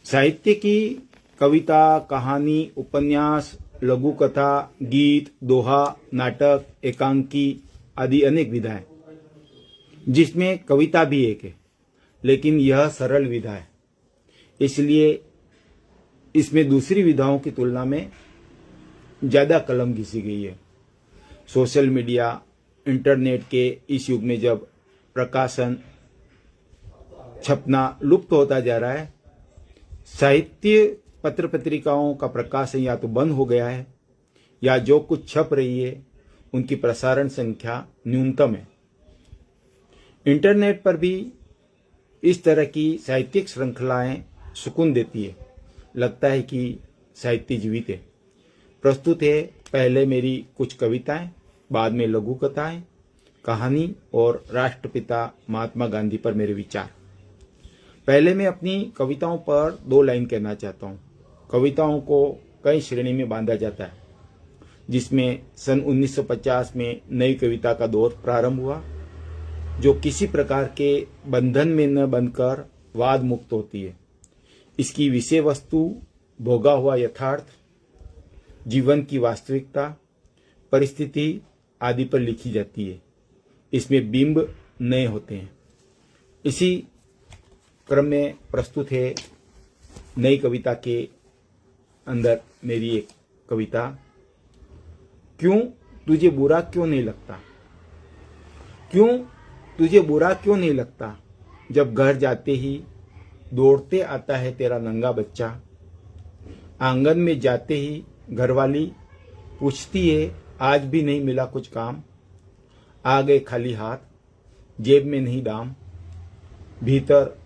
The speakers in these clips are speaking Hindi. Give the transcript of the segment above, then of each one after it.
साहित्य की कविता, कहानी, उपन्यास, लघु कथा, गीत, दोहा, नाटक, एकांकी आदि अनेक विधा है, जिसमें कविता भी एक है, लेकिन यह सरल विधा है, इसलिए इसमें दूसरी विधाओं की तुलना में ज्यादा कलम घिसी गई है। सोशल मीडिया, इंटरनेट के इस युग में जब प्रकाशन, छपना लुप्त होता जा रहा है, साहित्य पत्र पत्रिकाओं का प्रकाशन या तो बंद हो गया है या जो कुछ छप रही है उनकी प्रसारण संख्या न्यूनतम है। इंटरनेट पर भी इस तरह की साहित्यिक श्रृंखलाएं सुकून देती है, लगता है कि साहित्य जीवित है। प्रस्तुत है पहले मेरी कुछ कविताएं, बाद में लघु कथाएं, कहानी और राष्ट्रपिता महात्मा गांधी पर मेरे विचार। पहले मैं अपनी कविताओं पर 2 लाइन कहना चाहता हूँ। कविताओं को कई श्रेणी में बांधा जाता है, जिसमें सन 1950 में नई कविता का दौर प्रारंभ हुआ, जो किसी प्रकार के बंधन में न बंधकर वाद मुक्त होती है। इसकी विषय वस्तु भोगा हुआ यथार्थ, जीवन की वास्तविकता, परिस्थिति आदि पर लिखी जाती है। इसमें बिंब नए होते हैं। इसी क्रम में प्रस्तुत है नई कविता के अंदर मेरी एक कविता, क्यों तुझे बुरा क्यों नहीं लगता। क्यों तुझे बुरा क्यों नहीं लगता, जब घर जाते ही दौड़ते आता है तेरा नंगा बच्चा। आंगन में जाते ही घरवाली पूछती है आज भी नहीं मिला कुछ काम। आ गए खाली हाथ, जेब में नहीं दाम। भीतर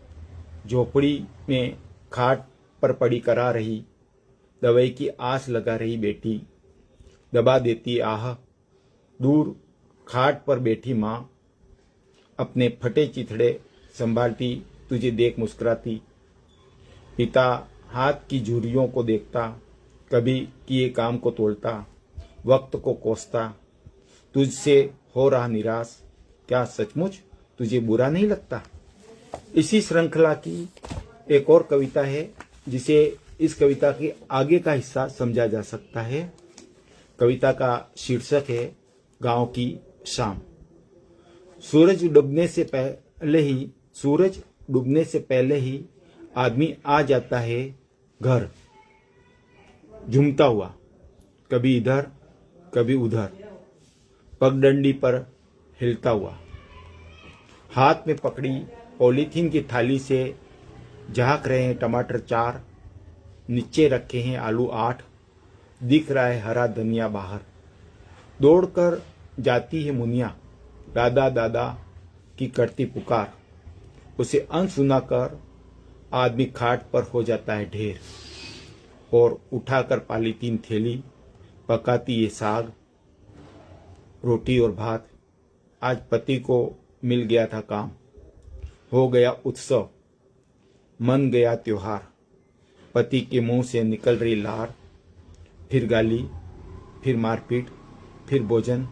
झोपड़ी में खाट पर पड़ी करा रही, दवाई की आस लगा रही बेटी। दबा देती आह, दूर खाट पर बैठी माँ। अपने फटे चिथड़े संभालती, तुझे देख मुस्कुराती। पिता हाथ की झुर्रियों को देखता, कभी किए काम को तोलता, वक्त को कोसता। तुझसे हो रहा निराश, क्या सचमुच तुझे बुरा नहीं लगता। इसी श्रृंखला की एक और कविता है, जिसे इस कविता के आगे का हिस्सा समझा जा सकता है। कविता का शीर्षक है गांव की शाम। सूरज डूबने से पहले ही आदमी आ जाता है घर, झूमता हुआ, कभी इधर कभी उधर, पगडंडी पर हिलता हुआ। हाथ में पकड़ी पॉलीथीन की थाली से झांक रहे हैं टमाटर 4, नीचे रखे हैं आलू 8, दिख रहा है हरा धनिया बाहर। दौड़कर जाती है मुनिया, दादा दादा की करती पुकार। उसे अनसुना कर आदमी खाट पर हो जाता है ढेर, और उठाकर पॉलीथीन थैली पकाती ये साग, रोटी और भात। आज पति को मिल गया था काम, हो गया उत्सव, मन गया त्योहार। पति के मुंह से निकल रही लार, फिर गाली, फिर मारपीट, फिर भोजन,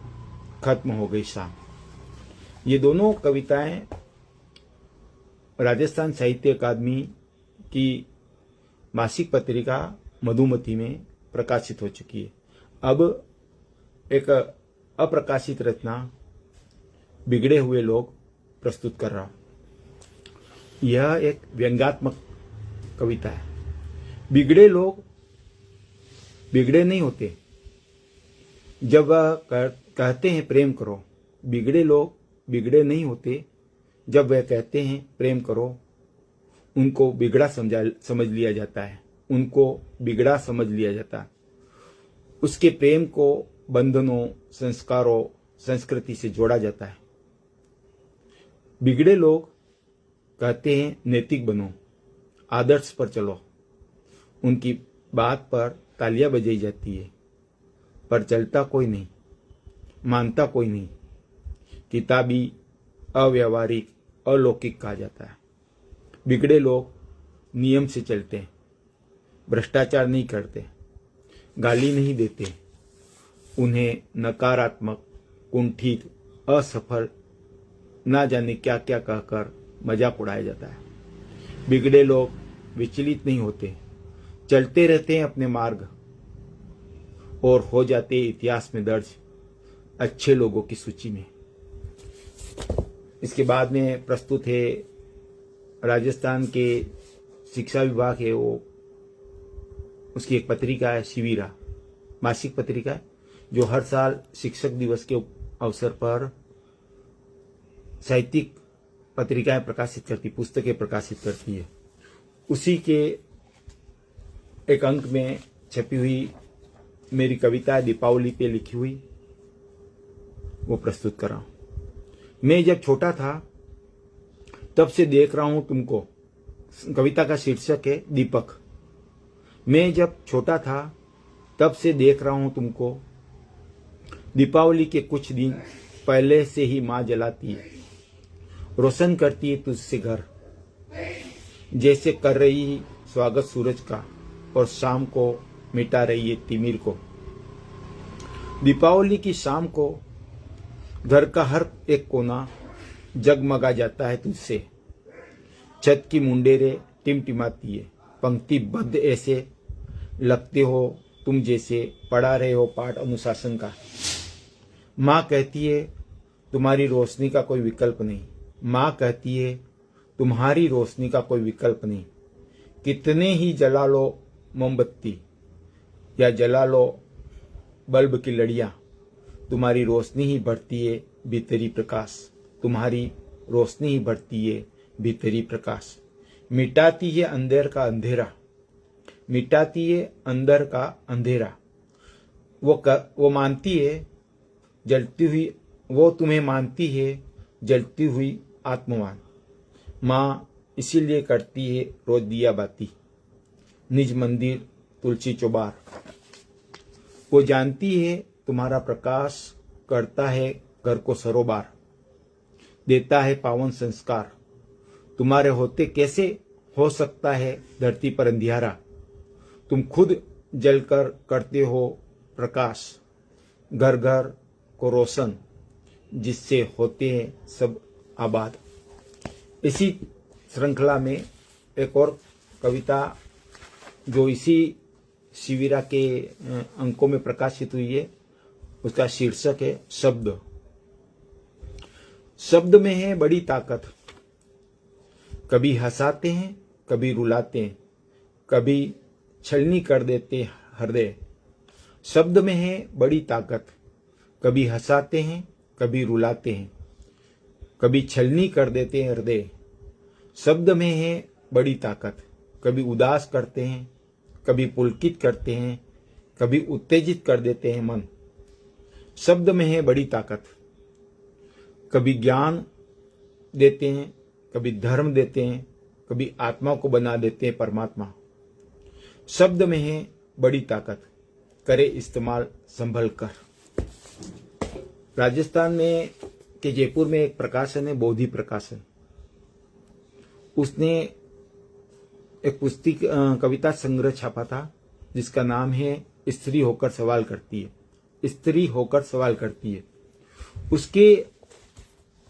खत्म हो गई शाम। ये दोनों कविताएं राजस्थान साहित्य अकादमी की मासिक पत्रिका मधुमती में प्रकाशित हो चुकी है। अब एक अप्रकाशित रचना बिगड़े हुए लोग प्रस्तुत कर रहा हूं। यह एक व्यंग्यात्मक कविता है। बिगड़े लोग बिगड़े नहीं होते जब वह कहते हैं प्रेम करो। बिगड़े लोग बिगड़े नहीं होते जब वह कहते हैं प्रेम करो। उनको बिगड़ा समझ लिया जाता है, उनको बिगड़ा समझ लिया जाता है। उसके प्रेम को बंधनों, संस्कारों, संस्कृति से जोड़ा जाता है। बिगड़े लोग कहते हैं नैतिक बनो, आदर्श पर चलो। उनकी बात पर तालियां बजाई जाती है, पर चलता कोई नहीं, मानता कोई नहीं। किताबी, अव्यावहारिक, अलौकिक कहा जाता है। बिगड़े लोग नियम से चलते हैं, भ्रष्टाचार नहीं करते, गाली नहीं देते। उन्हें नकारात्मक, कुंठित, असफल, ना जाने क्या क्या कहकर मजाक उड़ाया जाता है। बिगड़े लोग विचलित नहीं होते, चलते रहते हैं अपने मार्ग और हो जाते इतिहास में दर्ज अच्छे लोगों की सूची में। इसके बाद में प्रस्तुत है राजस्थान के शिक्षा विभाग है वो, उसकी एक पत्रिका है शिविरा, मासिक पत्रिका है, जो हर साल शिक्षक दिवस के अवसर पर साहित्यिक पत्रिकाएं प्रकाशित करती, पुस्तकें प्रकाशित करती है। उसी के एक अंक में छपी हुई मेरी कविता दीपावली पे लिखी हुई, वो प्रस्तुत कर रहा हूं। मैं जब छोटा था तब से देख रहा हूं तुमको। कविता का शीर्षक है दीपक। मैं जब छोटा था तब से देख रहा हूं तुमको, दीपावली के कुछ दिन पहले से ही मां जलाती है, रोशन करती है तुझसे घर, जैसे कर रही स्वागत सूरज का और शाम को मिटा रही है तिमिर को। दीपावली की शाम को घर का हर एक कोना जगमगा जाता है तुझसे, छत की मुंडेरे टिमटिमाती है, पंक्तिबद्ध ऐसे लगते हो तुम जैसे पढ़ा रहे हो पाठ अनुशासन का। माँ कहती है तुम्हारी रोशनी का कोई विकल्प नहीं, माँ कहती है तुम्हारी रोशनी का कोई विकल्प नहीं। कितने ही जला लो मोमबत्ती या जला लो बल्ब की लड़ियां, तुम्हारी रोशनी ही बढ़ती है भीतरी प्रकाश, तुम्हारी रोशनी ही बढ़ती है भीतरी प्रकाश। मिटाती है अंधेर का अंधेरा, मिटाती है अंदर का अंधेरा। वो मानती है जलती हुई, वो तुम्हें मानती है जलती हुई आत्मवान। माँ इसीलिए करती है रोज दिया बाती, निज मंदिर तुलसी चौबार। वो जानती है तुम्हारा प्रकाश करता है घर को सरोबार, देता है पावन संस्कार। तुम्हारे होते कैसे हो सकता है धरती पर अंधियारा, तुम खुद जलकर करते हो प्रकाश, घर घर को रोशन, जिससे होते हैं सब आबाद। इसी श्रृंखला में एक और कविता जो इसी शिविरा के अंकों में प्रकाशित हुई है, उसका शीर्षक है शब्द। शब्द में है बड़ी ताकत, कभी हंसाते हैं कभी रुलाते हैं, कभी छलनी कर देते हृदय। शब्द में है बड़ी ताकत, कभी हंसाते हैं कभी रुलाते हैं, कभी छलनी कर देते हैं हृदय। शब्द में है बड़ी ताकत, कभी उदास करते हैं कभी पुलकित करते हैं, कभी उत्तेजित कर देते हैं मन। शब्द में है बड़ी ताकत, कभी ज्ञान देते हैं कभी धर्म देते हैं, कभी आत्मा को बना देते हैं परमात्मा। शब्द में है बड़ी ताकत, करे इस्तेमाल संभल कर। राजस्थान में के जयपुर में एक प्रकाशन है बोधि प्रकाशन, उसने एक पुस्तक कविता संग्रह छापा था जिसका नाम है स्त्री होकर सवाल करती है। स्त्री होकर सवाल करती है,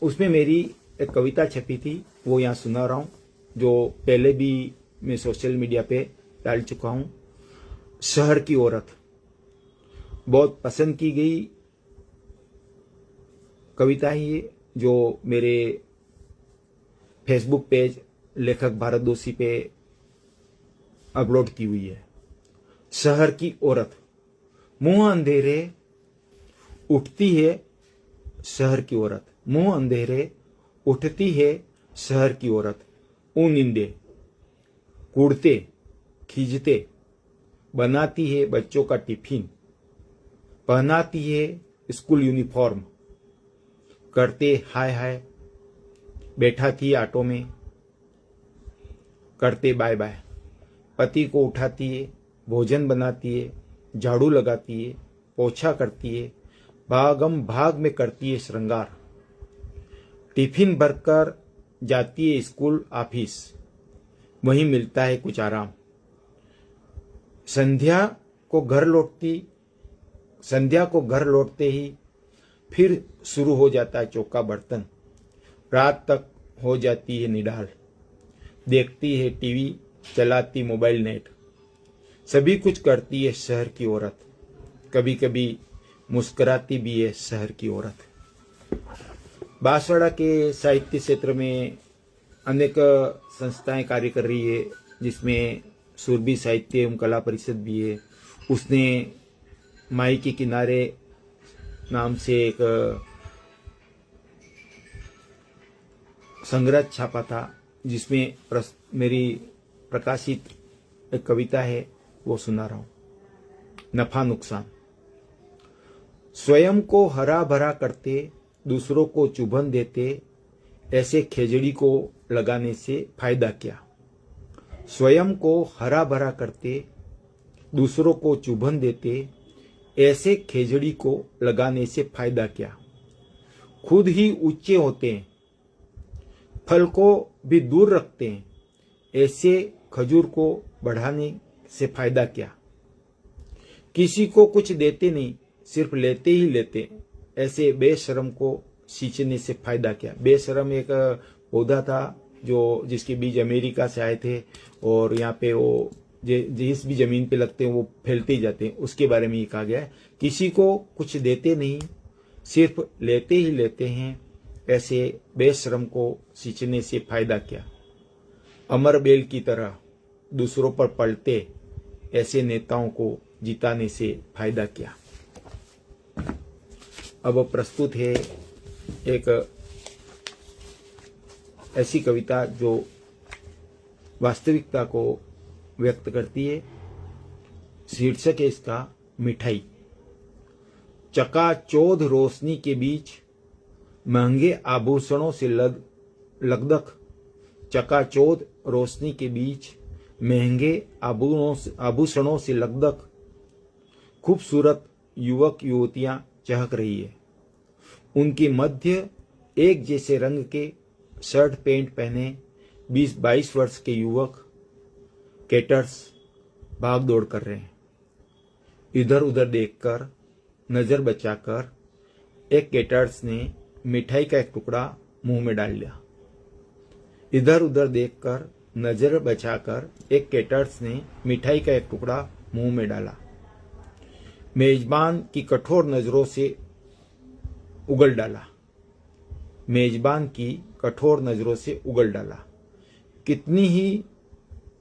उसमें मेरी एक कविता छपी थी, वो यहाँ सुना रहा हूँ, जो पहले भी मैं सोशल मीडिया पे डाल चुका हूँ। शहर की औरत बहुत पसंद की गई कविता है ये, जो मेरे फेसबुक पेज लेखक भारत दोषी पे अपलोड की हुई है। शहर की औरत, मुंह अंधेरे उठती है शहर की औरत, मुंह अंधेरे उठती है शहर की औरत। ऊन निंदे कूड़ते खींचते बनाती है बच्चों का टिफिन, पहनाती है स्कूल यूनिफॉर्म, करते हाय हाय बैठा थी ऑटो में, करते बाय बाय। पति को उठाती है, भोजन बनाती है, झाड़ू लगाती है, पोछा करती है, भागम भाग में करती है श्रृंगार। टिफिन भरकर जाती है स्कूल ऑफिस, वहीं मिलता है कुछ आराम। संध्या को घर लौटते ही फिर शुरू हो जाता है चौका बर्तन। रात तक हो जाती है निढाल, देखती है टीवी चलाती मोबाइल नेट, सभी कुछ करती है शहर की औरत, कभी कभी मुस्कुराती भी है शहर की औरत। बांसवाड़ा के साहित्य क्षेत्र में अनेक संस्थाएं कार्य कर रही है, जिसमें सुरभि साहित्य एवं कला परिषद भी है। उसने माई के किनारे नाम से एक संग्रह छापा था, जिसमें मेरी प्रकाशित एक कविता है, वो सुना रहा हूं। नफा नुकसान। स्वयं को हरा भरा करते, दूसरों को चुभन देते, ऐसे खेजड़ी को लगाने से फायदा क्या। स्वयं को हरा भरा करते, दूसरों को चुभन देते, ऐसे खेजड़ी को लगाने से फायदा क्या। खुद ही ऊंचे होते हैं, फल को भी दूर रखते हैं, ऐसे खजूर को बढ़ाने से फायदा क्या। किसी को कुछ देते नहीं, सिर्फ लेते ही लेते, ऐसे बेशरम को सींचने से फायदा क्या। बेशरम एक पौधा था जिसके बीज अमेरिका से आए थे, और यहाँ पे वो जिस भी जमीन पे लगते हैं वो फैलते ही जाते हैं, उसके बारे में ये कहा गया है। किसी को कुछ देते नहीं, सिर्फ लेते ही लेते हैं, ऐसे बेशरम को सींचने से फायदा क्या। अमर बेल की तरह दूसरों पर पलटे, ऐसे नेताओं को जिताने से फायदा क्या। अब प्रस्तुत है एक ऐसी कविता जो वास्तविकता को व्यक्त करती है। शीर्षक है इसका मिठाई। चकाचौंध रोशनी के बीच महंगे आभूषणों से लगदक, चकाचौंध रोशनी के बीच महंगे आभूषणों से लगदक खूबसूरत युवक युवतियां चहक रही है। उनके मध्य एक जैसे रंग के शर्ट पैंट पहने 20-22 वर्ष के युवक कैटर्स भाग दौड़ कर रहे हैं। इधर उधर देखकर, नजर बचाकर एक कैटर्स ने मिठाई का एक टुकड़ा मुंह में डाल लिया। इधर उधर देखकर, नजर बचाकर एक कैटर्स ने मिठाई का एक टुकड़ा मुंह में डाला। मेजबान की कठोर नजरों से उगल डाला। मेजबान की कठोर नजरों से उगल डाला। कितनी ही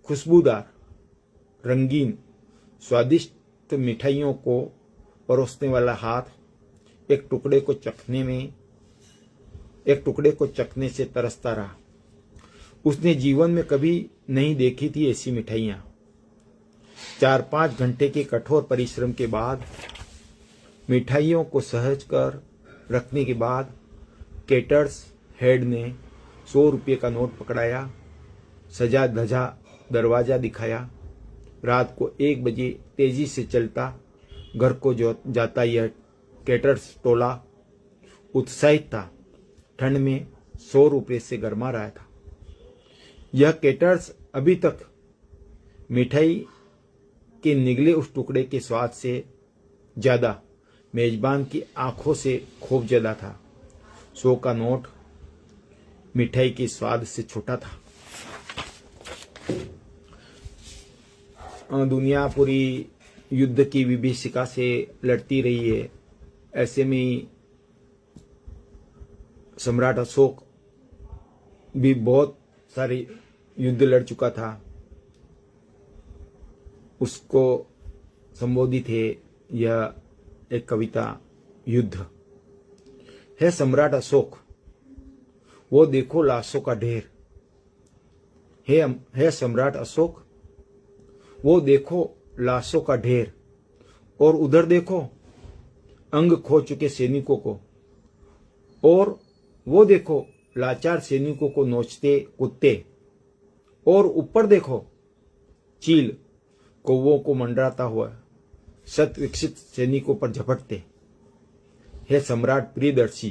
खुशबूदार, रंगीन, स्वादिष्ट मिठाइयों को परोसने वाला हाथ एक टुकड़े को चखने से तरसता रहा। उसने जीवन में कभी नहीं देखी थी ऐसी मिठाइयां। 4-5 घंटे के कठोर परिश्रम के बाद, मिठाइयों को सहज कर रखने के बाद, कैटर्स हेड ने 100 रुपये का नोट पकड़ाया, सजा धजा दरवाजा दिखाया। रात को 1 बजे तेजी से चलता घर को जाता यह कैटर्स टोला उत्साहित था। ठंड में 100 रुपये से गरमा रहा था। यह कैटर्स अभी तक मिठाई के निगले उस टुकड़े के स्वाद से ज्यादा मेजबान की आंखों से खौफजदा था। 100 का नोट मिठाई के स्वाद से छोटा था। दुनिया पूरी युद्ध की विभीषिका से लड़ती रही है। ऐसे में सम्राट अशोक भी बहुत सारे युद्ध लड़ चुका था। उसको संबोधित है यह एक कविता, युद्ध। है सम्राट अशोक, वो देखो लाशों का ढेर। है सम्राट अशोक, वो देखो लाशों का ढेर। और उधर देखो अंग खो चुके सैनिकों को। और वो देखो लाचार सैनिकों को नोचते कुत्ते। और ऊपर देखो चील कौवों को मंडराता हुआ शत विकसित सैनिकों पर झपटते। हे सम्राट प्रियदर्शी,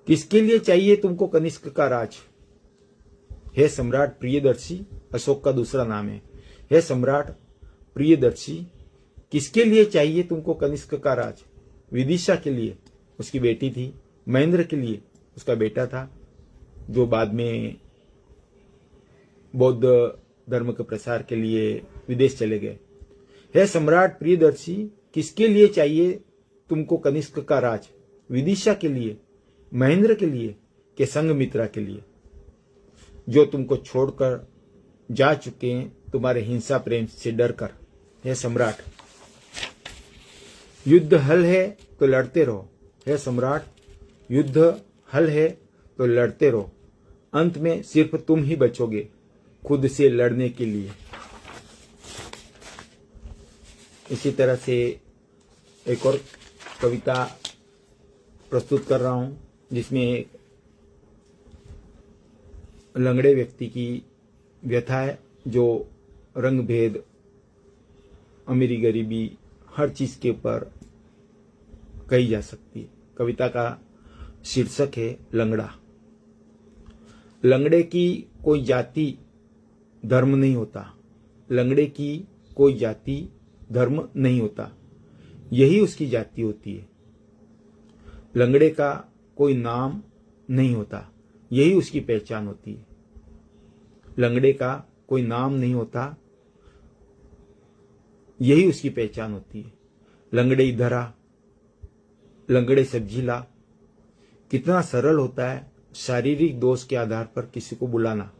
किसके लिए चाहिए तुमको कनिष्क का राज। हे सम्राट प्रियदर्शी, अशोक का दूसरा नाम है। हे सम्राट प्रियदर्शी, किसके लिए चाहिए तुमको कनिष्क का राज। विदिशा के लिए, उसकी बेटी थी। महेंद्र के लिए, उसका बेटा था, जो बाद में बौद्ध धर्म के प्रसार के लिए विदेश चले गए। हे सम्राट प्रियदर्शी, किसके लिए चाहिए तुमको कनिष्क का राज? विदिशा के लिए, महेंद्र के लिए, के संघमित्रा के लिए, जो तुमको छोड़कर जा चुके हैं तुम्हारे हिंसा प्रेम से डर कर। हे सम्राट, युद्ध हल है तो लड़ते रहो। हे सम्राट, युद्ध हल है तो लड़ते रहो। अंत में सिर्फ तुम ही बचोगे खुद से लड़ने के लिए। इसी तरह से एक और कविता प्रस्तुत कर रहा हूं, जिसमें एक लंगड़े व्यक्ति की व्यथा है, जो रंग भेद, अमीरी गरीबी, हर चीज के ऊपर कही जा सकती है। कविता का शीर्षक है लंगड़ा। लंगड़े की कोई जाति धर्म नहीं होता, लंगड़े की कोई जाति धर्म नहीं होता, यही उसकी जाति होती है। लंगड़े का कोई नाम नहीं होता, यही उसकी पहचान होती है। लंगड़े का कोई नाम नहीं होता, यही उसकी पहचान होती है। लंगड़े इधर आ, लंगड़े सब्जी ला। कितना सरल होता है शारीरिक दोष के आधार पर किसी को बुलाना।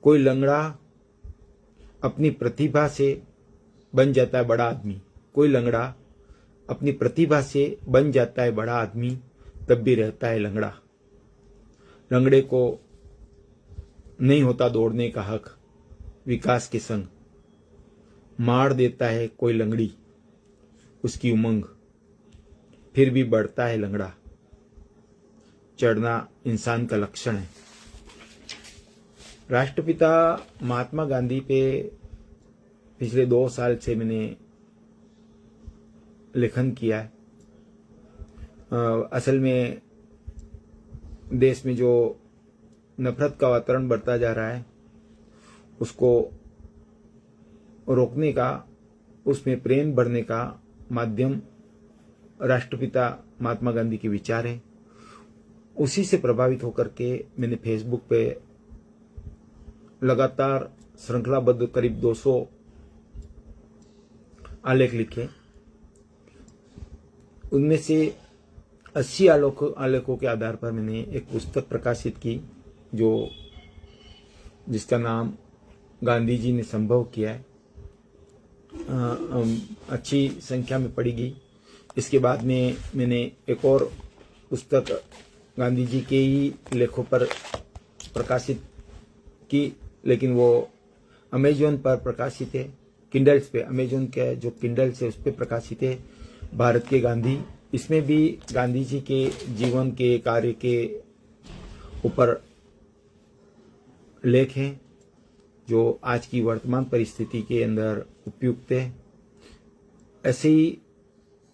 कोई लंगड़ा अपनी प्रतिभा से बन जाता है बड़ा आदमी, कोई लंगड़ा अपनी प्रतिभा से बन जाता है बड़ा आदमी, तब भी रहता है लंगड़ा। लंगड़े को नहीं होता दौड़ने का हक विकास के संग, मार देता है कोई लंगड़ी उसकी उमंग, फिर भी बढ़ता है लंगड़ा। चढ़ना इंसान का लक्षण है। राष्ट्रपिता महात्मा गांधी पे पिछले 2 साल से मैंने लेखन किया है। असल में देश में जो नफरत का वातावरण बढ़ता जा रहा है, उसको रोकने का, उसमें प्रेम भरने का माध्यम राष्ट्रपिता महात्मा गांधी के विचार है। उसी से प्रभावित होकर के मैंने फेसबुक पे लगातार श्रृंखलाबद्ध करीब 200 आलेख लिखे। उनमें से 80 आलेखों के आधार पर मैंने एक पुस्तक प्रकाशित की, जिसका नाम गांधी जी ने संभव किया है। अच्छी संख्या में पढ़ी गई। इसके बाद में मैंने एक और पुस्तक गांधी जी के ही लेखों पर प्रकाशित की, लेकिन वो अमेजोन पर प्रकाशित है, किंडल्स पे। अमेजोन के जो किंडल्स है उस पर प्रकाशित है, भारत के गांधी। इसमें भी गांधी जी के जीवन के कार्य के ऊपर लेख हैं, जो आज की वर्तमान परिस्थिति के अंदर उपयुक्त है। ऐसे ही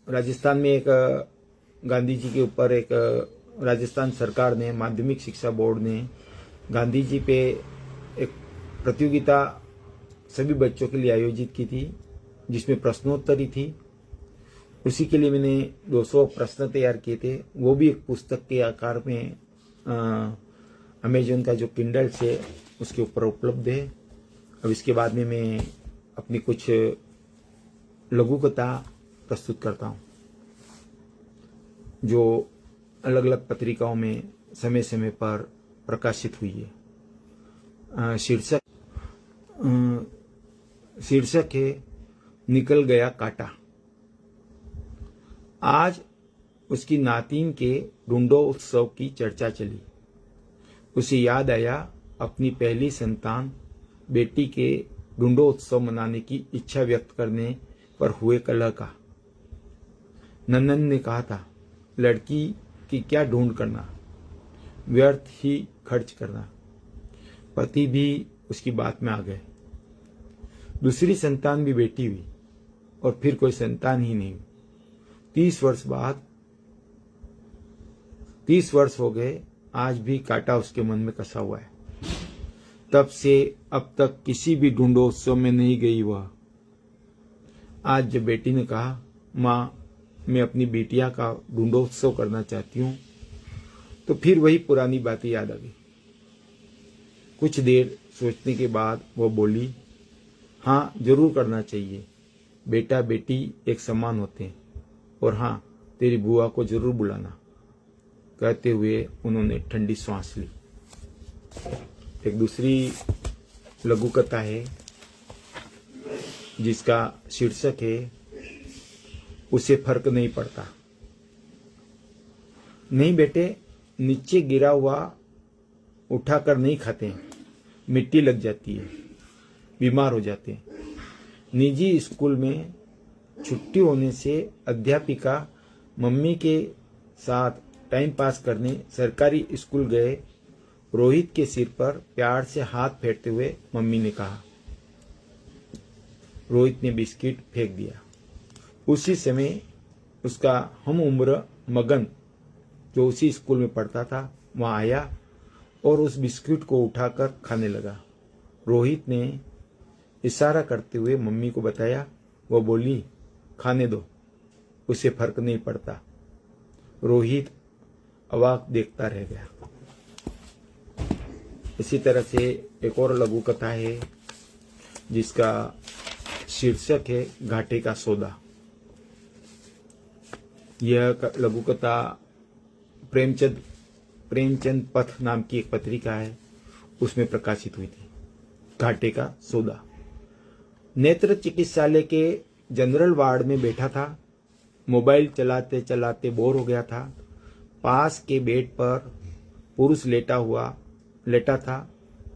राजस्थान में एक गांधी जी के ऊपर एक राजस्थान सरकार ने, माध्यमिक शिक्षा बोर्ड ने गांधी जी पे एक प्रतियोगिता सभी बच्चों के लिए आयोजित की थी, जिसमें प्रश्नोत्तरी थी। उसी के लिए मैंने 200 प्रश्न तैयार किए थे। वो भी एक पुस्तक के आकार में अमेजोन का जो किंडल्स है उसके ऊपर उपलब्ध है। अब इसके बाद में मैं अपनी कुछ लघु कथा प्रस्तुत करता हूँ, जो अलग अलग पत्रिकाओं में समय समय पर प्रकाशित हुई है। शीर्षक है निकल गया कांटा। आज उसकी नातिन के ढूंढो उत्सव की चर्चा चली। उसे याद आया अपनी पहली संतान बेटी के ढूंढो उत्सव मनाने की इच्छा व्यक्त करने पर हुए कलह का। नंदन ने कहा था, लड़की की क्या ढूंढ करना, व्यर्थ ही खर्च करना। पति भी उसकी बात में आ गए। दूसरी संतान भी बेटी हुई और फिर कोई संतान ही नहीं हुई। 30 वर्ष हो गए, आज भी कांटा उसके मन में कसा हुआ है। तब से अब तक किसी भी ढूंढोत्सव में नहीं गई वह। आज जब बेटी ने कहा, माँ मैं अपनी बेटिया का ढूंढोत्सव करना चाहती हूँ, तो फिर वही पुरानी बातें याद आ गई। कुछ देर सोचने के बाद वो बोली, हाँ जरूर करना चाहिए, बेटा बेटी एक समान होते हैं, और हाँ तेरी बुआ को जरूर बुलाना। कहते हुए उन्होंने ठंडी सांस ली। एक दूसरी लघु कथा है जिसका शीर्षक है उसे फर्क नहीं पड़ता। नहीं बेटे, नीचे गिरा हुआ उठाकर नहीं खाते, मिट्टी लग जाती है, बीमार हो जाते हैं। निजी स्कूल में छुट्टी होने से अध्यापिका मम्मी के साथ टाइम पास करने सरकारी स्कूल गए। रोहित के सिर पर प्यार से हाथ फेरते हुए मम्मी ने कहा। रोहित ने बिस्किट फेंक दिया। उसी समय उसका हम उम्र मगन, जो उसी स्कूल में पढ़ता था, वहां आया और उस बिस्किट को उठाकर खाने लगा। रोहित ने इशारा करते हुए मम्मी को बताया। वो बोली, खाने दो, उसे फर्क नहीं पड़ता। रोहित अवाक देखता रह गया। इसी तरह से एक और लघु कथा है जिसका शीर्षक है घाटे का सौदा। यह लघु कथा प्रेमचंद पथ नाम की एक पत्रिका है, उसमें प्रकाशित हुई थी। घाटे का सौदा। नेत्र चिकित्सालय के जनरल वार्ड में बैठा था। मोबाइल चलाते चलाते बोर हो गया था। पास के बेड पर पुरुष लेटा था,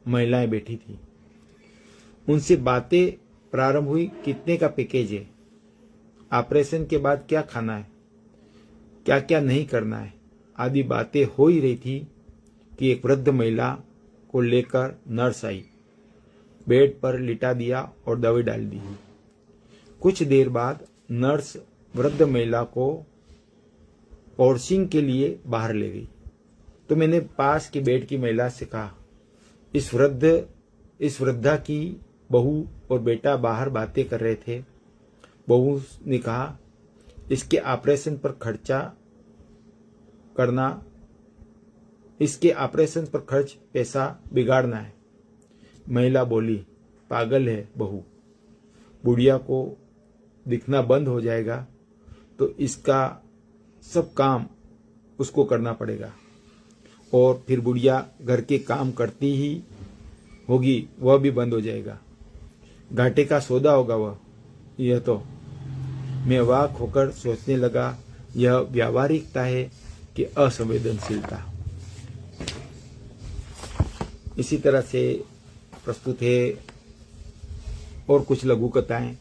महिलाएं बैठी थी। उनसे बातें प्रारंभ हुई। कितने का पैकेज है, ऑपरेशन के बाद क्या खाना है, क्या क्या नहीं करना है, आदि बातें हो ही रही थी कि एक वृद्ध महिला को लेकर नर्स आई, बेड पर लिटा दिया और दवाई डाल दी। कुछ देर बाद नर्स वृद्ध महिला को पोर्सिंग के लिए बाहर ले गई। तो मैंने पास की बेड की महिला से कहा, इस वृद्धा की बहू और बेटा बाहर बातें कर रहे थे। बहू ने कहा, इसके ऑपरेशन पर खर्च पैसा बिगाड़ना है। महिला बोली, पागल है बहू, बुढ़िया को दिखना बंद हो जाएगा तो इसका सब काम उसको करना पड़ेगा, और फिर बुढ़िया घर के काम करती ही होगी, वह भी बंद हो जाएगा। घाटे का सौदा होगा वह। यह तो मैं अवाक होकर सोचने लगा, यह व्यावहारिकता है कि असंवेदनशीलता। इसी तरह से प्रस्तुत है और कुछ लघु कथाएं।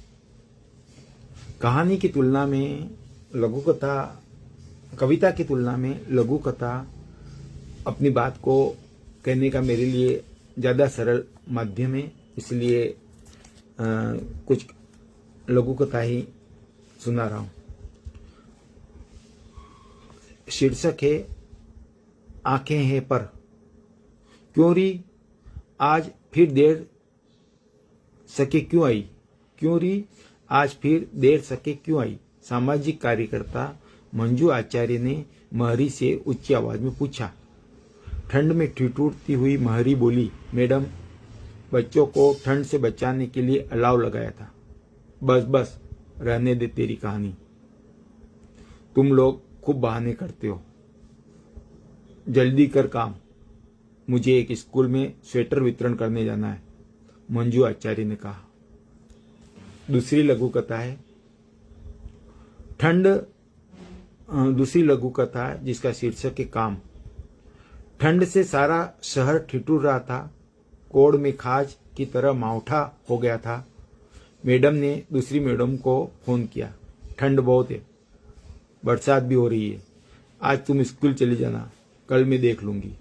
कहानी की तुलना में कविता की तुलना में लघु कथा अपनी बात को कहने का मेरे लिए ज्यादा सरल माध्यम है, इसलिए कुछ लघु कथा ही सुना रहा हूं। शीर्षक है आंखें हैं पर। क्यों री आज फिर देर सके क्यों आई, क्यों री आज फिर देर सके क्यों आई। सामाजिक कार्यकर्ता मंजू आचार्य ने महरी से ऊंची आवाज में पूछा। ठंड में ठिठुरती हुई महरी बोली, मैडम, बच्चों को ठंड से बचाने के लिए अलाव लगाया था। बस रहने दे तेरी कहानी, तुम लोग खूब बहाने करते हो, जल्दी कर काम, मुझे एक स्कूल में स्वेटर वितरण करने जाना है, मंजू आचार्य ने कहा। दूसरी लघु कथा है जिसका शीर्षक है काम। ठंड से सारा शहर ठिठुर रहा था, कोड़ में खाज की तरह मावठा हो गया था। मैडम ने दूसरी मैडम को फोन किया, ठंड बहुत है, बरसात भी हो रही है, आज तुम स्कूल चली जाना, कल मैं देख लूंगी।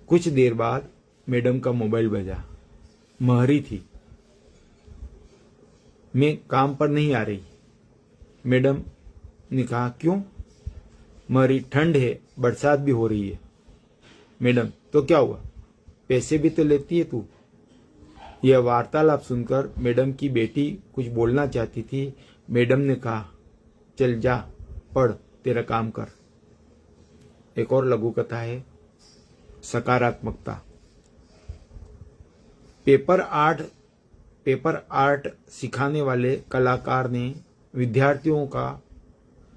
कुछ देर बाद मैडम का मोबाइल बजा। महरी थी। मैं काम पर नहीं आ रही। मैडम ने कहा, क्यों? महरी, ठंड है, बरसात भी हो रही है। मैडम, तो क्या हुआ, पैसे भी तो लेती है तू। यह वार्तालाप सुनकर मैडम की बेटी कुछ बोलना चाहती थी। मैडम ने कहा, चल जा, पढ़, तेरा काम कर। एक और लघु कथा है सकारात्मकता। पेपर आर्ट सिखाने वाले कलाकार ने विद्यार्थियों का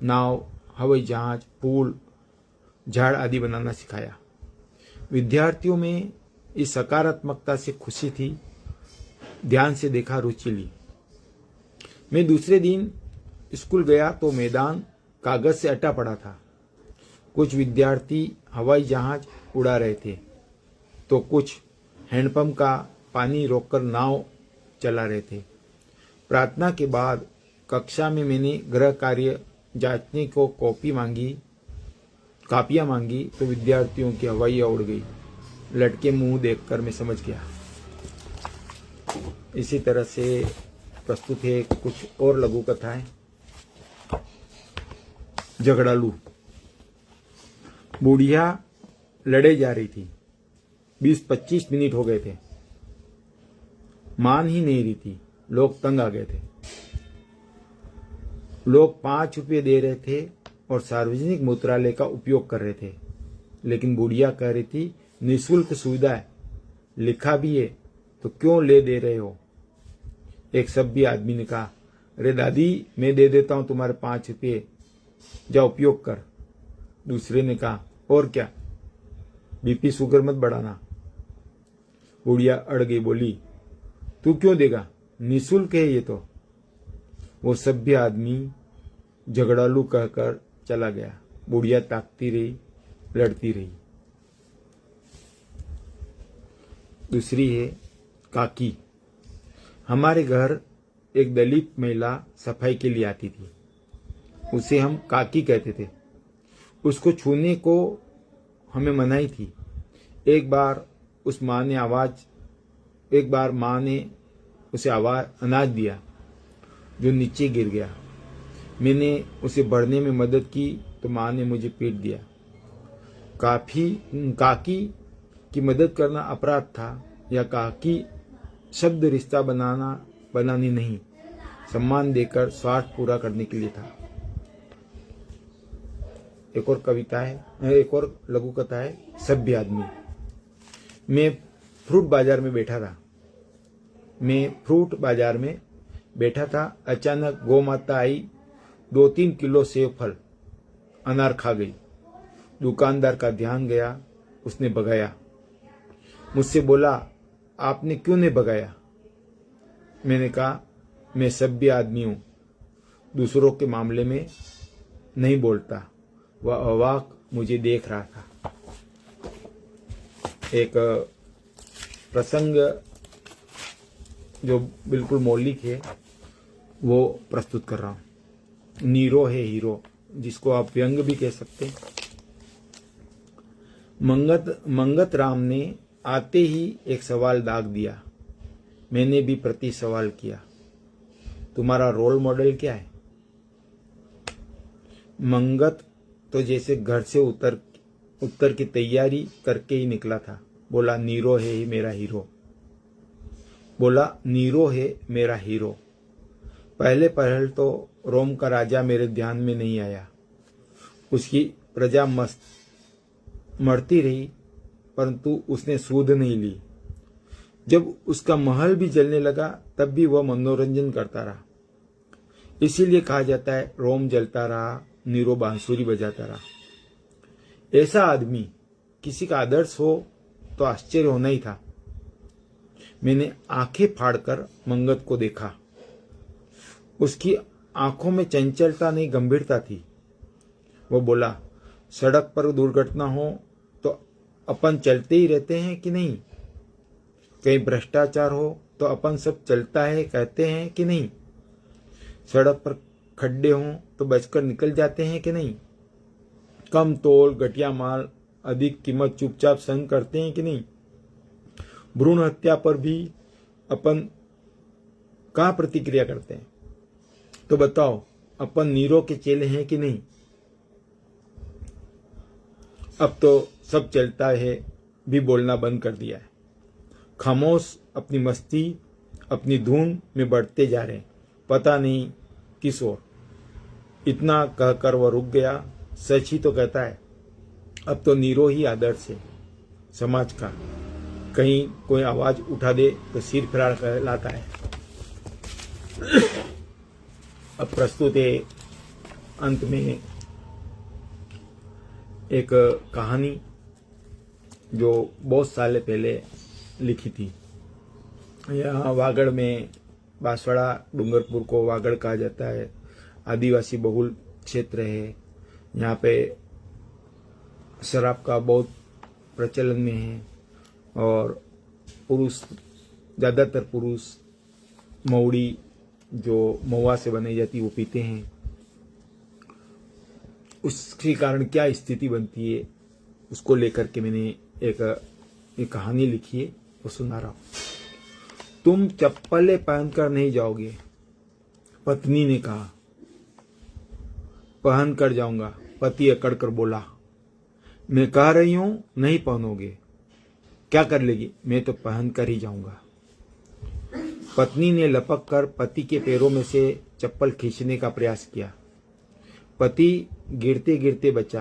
नाव, हवाई जहाज, पुल, झाड़ आदि बनाना सिखाया। विद्यार्थियों में इस सकारात्मकता से खुशी थी। ध्यान से देखा, रुचि ली। मैं दूसरे दिन स्कूल गया तो मैदान कागज से अटा पड़ा था। कुछ विद्यार्थी हवाई जहाज उड़ा रहे थे तो कुछ हैंडपंप का पानी रोककर नाव चला रहे थे। प्रार्थना के बाद कक्षा में मैंने गृह कार्य जांचने को कापियां मांगी तो विद्यार्थियों की हवाइयाँ उड़ गई। लटके मुंह देखकर मैं समझ गया। इसी तरह से प्रस्तुत है कुछ और लघु कथाएं। झगड़ालू। बुढ़िया लड़े जा रही थी। 20-25 मिनट हो गए थे। मान ही नहीं रही थी। लोग तंग आ गए थे। लोग 5 रुपये दे रहे थे और सार्वजनिक मूत्रालय का उपयोग कर रहे थे, लेकिन बुढ़िया कह रही थी निःशुल्क सुविधा है, लिखा भी है, तो क्यों ले दे रहे हो। एक सभ्य आदमी ने कहा, अरे दादी, मैं दे देता हूं तुम्हारे 5 रुपये, जा उपयोग कर। दूसरे ने कहा, और क्या, बीपी शुगर मत बढ़ाना। बुढ़िया अड़ गई, बोली, तू क्यों देगा, निःशुल्क है ये तो। वो सभ्य आदमी झगड़ालू कहकर चला गया। बुढ़िया ताकती रही, लड़ती रही। दूसरी है काकी। हमारे घर एक दलित महिला सफाई के लिए आती थी। उसे हम काकी कहते थे। उसको छूने को हमें मनाही थी। एक बार माँ ने उसे अनाज दिया जो नीचे गिर गया। मैंने उसे बढ़ने में मदद की तो माँ ने मुझे पीट दिया। काकी की मदद करना अपराध था या काकी शब्द रिश्ता बनाने नहीं, सम्मान देकर स्वार्थ पूरा करने के लिए था। एक और लघु कथा है सभ्य आदमी। मैं फ्रूट बाजार में बैठा था। अचानक गौ माता आई, 2-3 किलो सेब फल अनार खा गई। दुकानदार का ध्यान गया, उसने भगाया। मुझसे बोला, आपने क्यों नहीं भगाया। मैंने कहा, मैं सभ्य आदमी हूं, दूसरों के मामले में नहीं बोलता। वह अवाक मुझे देख रहा था। एक प्रसंग जो बिल्कुल मौलिक है वो प्रस्तुत कर रहा हूं। नीरो है हीरो, जिसको आप व्यंग भी कह सकते हैं। मंगत राम ने आते ही एक सवाल दाग दिया। मैंने भी प्रति सवाल किया, तुम्हारा रोल मॉडल क्या है। मंगत तो जैसे घर से उत्तर की तैयारी करके ही निकला था। बोला, नीरो है मेरा हीरो। पहले पहल तो रोम का राजा मेरे ध्यान में नहीं आया। उसकी प्रजा मरती रही, परंतु उसने सूद नहीं ली। जब उसका महल भी जलने लगा तब भी वह मनोरंजन करता रहा। इसीलिए कहा जाता है, रोम जलता रहा, नीरो बांसुरी बजाता रहा। ऐसा आदमी किसी का आदर्श हो तो आश्चर्य होना ही था। मैंने आंखें फाड़कर मंगत को देखा। उसकी आंखों में चंचलता नहीं, गंभीरता थी। वो बोला, सड़क पर दुर्घटना हो तो अपन चलते ही रहते हैं कि नहीं। कहीं भ्रष्टाचार हो तो अपन सब चलता है कहते हैं कि नहीं। सड़क पर खड्डे हों तो बचकर निकल जाते हैं कि नहीं। कम तोल, घटिया माल, अधिक कीमत चुपचाप सहन करते हैं कि नहीं। भ्रूण हत्या पर भी अपन कहाँ प्रतिक्रिया करते हैं। तो बताओ, अपन नीरो के चेले हैं कि नहीं। अब तो सब चलता है भी बोलना बंद कर दिया है। खामोश अपनी मस्ती, अपनी धुन में बढ़ते जा रहे हैं, पता नहीं किस ओर। इतना कहकर वह रुक गया। सच ही तो कहता है, अब तो नीरो ही आदर्श है समाज का। कहीं कोई आवाज उठा दे तो सिर फिरा कहलाता है। अब प्रस्तुत है अंत में एक कहानी जो बहुत साल पहले लिखी थी। यहाँ वागड़ में, बांसवाड़ा डूंगरपुर को वागड़ कहा जाता है, आदिवासी बहुल क्षेत्र है। यहाँ पे शराब का बहुत प्रचलन में है और पुरुष, ज़्यादातर पुरुष मौड़ी जो महुआ से बनाई जाती है वो पीते हैं। उसके कारण क्या स्थिति बनती है उसको लेकर के मैंने एक कहानी लिखी है, वो सुना रहा हूं। तुम चप्पलें पहनकर नहीं जाओगे, पत्नी ने कहा। पहन कर जाऊंगा, पति अकड़ कर बोला। मैं कह रही हूं नहीं पहनोगे, क्या कर लेगी? मैं तो पहन कर ही जाऊंगा। पत्नी ने लपक कर पति के पैरों में से चप्पल खींचने का प्रयास किया। पति गिरते गिरते बचा,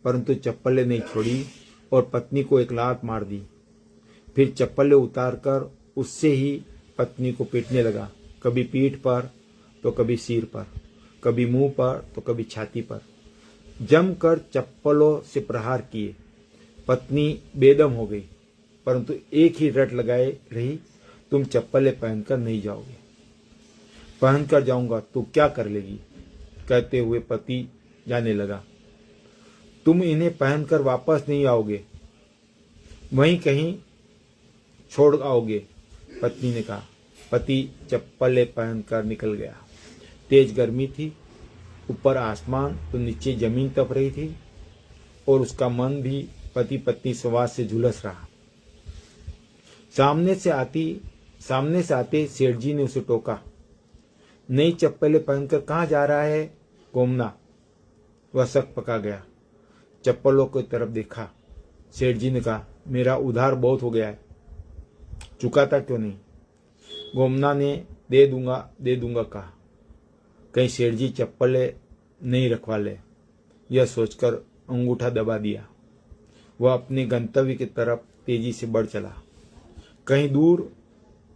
परंतु चप्पलें नहीं छोड़ी और पत्नी को एक लात मार दी। फिर चप्पलें उतारकर उससे ही पत्नी को पीटने लगा, कभी पीठ पर तो कभी सिर पर, कभी मुंह पर तो कभी छाती पर। जमकर चप्पलों से प्रहार किए। पत्नी बेदम हो गई, परंतु एक ही रट लगाए रही, तुम चप्पलें पहनकर नहीं जाओगे। पहनकर जाऊंगा तो क्या कर लेगी? कहते हुए पति जाने लगा। तुम इन्हें पहनकर वापस नहीं आओगे, वहीं कहीं छोड़ आओगे, पत्नी ने कहा। पति चप्पलें पहनकर निकल गया। तेज गर्मी थी, ऊपर आसमान तो नीचे जमीन तप रही थी और उसका मन भी पति पत्नी संवाद से झुलस रहा। सामने से आते सेठ जी ने उसे टोका। नई चप्पलें पहनकर कहाँ जा रहा है गोमना? वह शक पका गया। चप्पलों की तरफ देखा। सेठ जी ने कहा, मेरा उधार बहुत हो गया है, चुकाता क्यों नहीं? गोमना ने दे दूंगा कहा। कहीं सेठ जी चप्पलें नहीं रखवा ले, यह सोचकर अंगूठा दबा दिया। वह अपने गंतव्य की तरफ तेजी से बढ़ चला। कहीं दूर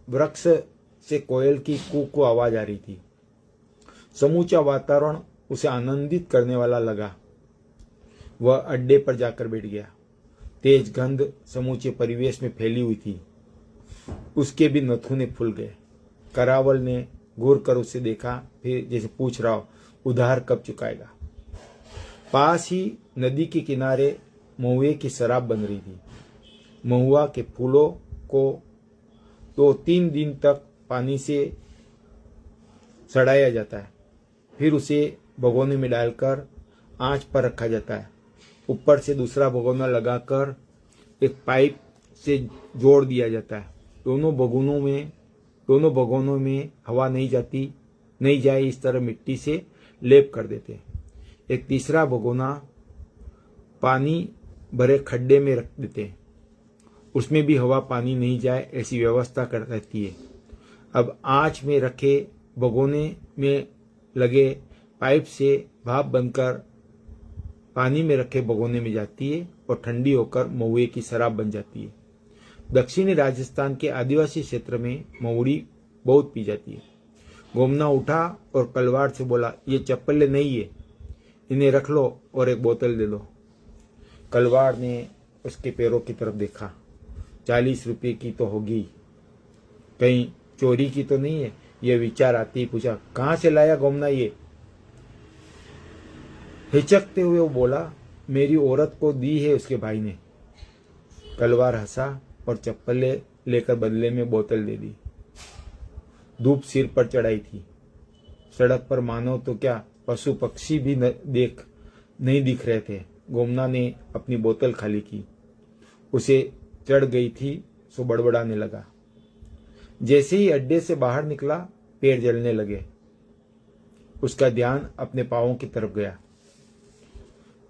वृक्ष से कोयल की कू आवाज आ रही थी। समूचा वातावरण उसे आनंदित करने वाला लगा। वह अड्डे पर जाकर बैठ गया। तेज गंध समूचे परिवेश में फैली हुई थी। उसके भी नथुने फूल गए। करावल ने घूर कर उसे देखा, फिर जैसे पूछ रहा हो, उधार कब चुकाएगा? पास ही नदी के किनारे महुए की शराब बन रही थी। महुआ के फूलों को 2-3 दिन तक पानी से सड़ाया जाता है, फिर उसे भगोने में डालकर आंच पर रखा जाता है। ऊपर से दूसरा भगोना लगाकर एक पाइप से जोड़ दिया जाता है। दोनों भगोनों में हवा नहीं जाए इस तरह मिट्टी से लेप कर देते हैं। एक तीसरा भगोना पानी भरे खड्डे में रख देते हैं, उसमें भी हवा पानी नहीं जाए ऐसी व्यवस्था कर रहती है। अब आंच में रखे भगोने में लगे पाइप से भाप बनकर पानी में रखे भगोने में जाती है और ठंडी होकर महुए की शराब बन जाती है। दक्षिणी राजस्थान के आदिवासी क्षेत्र में महुड़ी बहुत पी जाती है। गोमना उठा और कलवाड़ से बोला, ये चप्पलें नहीं है, इन्हें रख लो और एक बोतल दे दो। कलवाड़ ने उसके पैरों की तरफ देखा। 40 रुपये की तो होगी, कहीं चोरी की तो नहीं है? यह विचार आते ही पूछा, कहाँ से लाया गोमना ये? हिचकते हुए वो बोला, मेरी औरत को दी है उसके भाई ने। कलवार हंसा और चप्पलें लेकर बदले में बोतल दे दी। धूप सिर पर चढ़ाई थी। सड़क पर मानव तो क्या, पशु पक्षी भी नहीं दिख रहे थे। गोमना ने अपनी बोतल खाली की। उसे चढ़ गई थी सो बड़बड़ाने लगा। जैसे ही अड्डे से बाहर निकला, पैर जलने लगे। उसका ध्यान अपने पांवों की तरफ गया।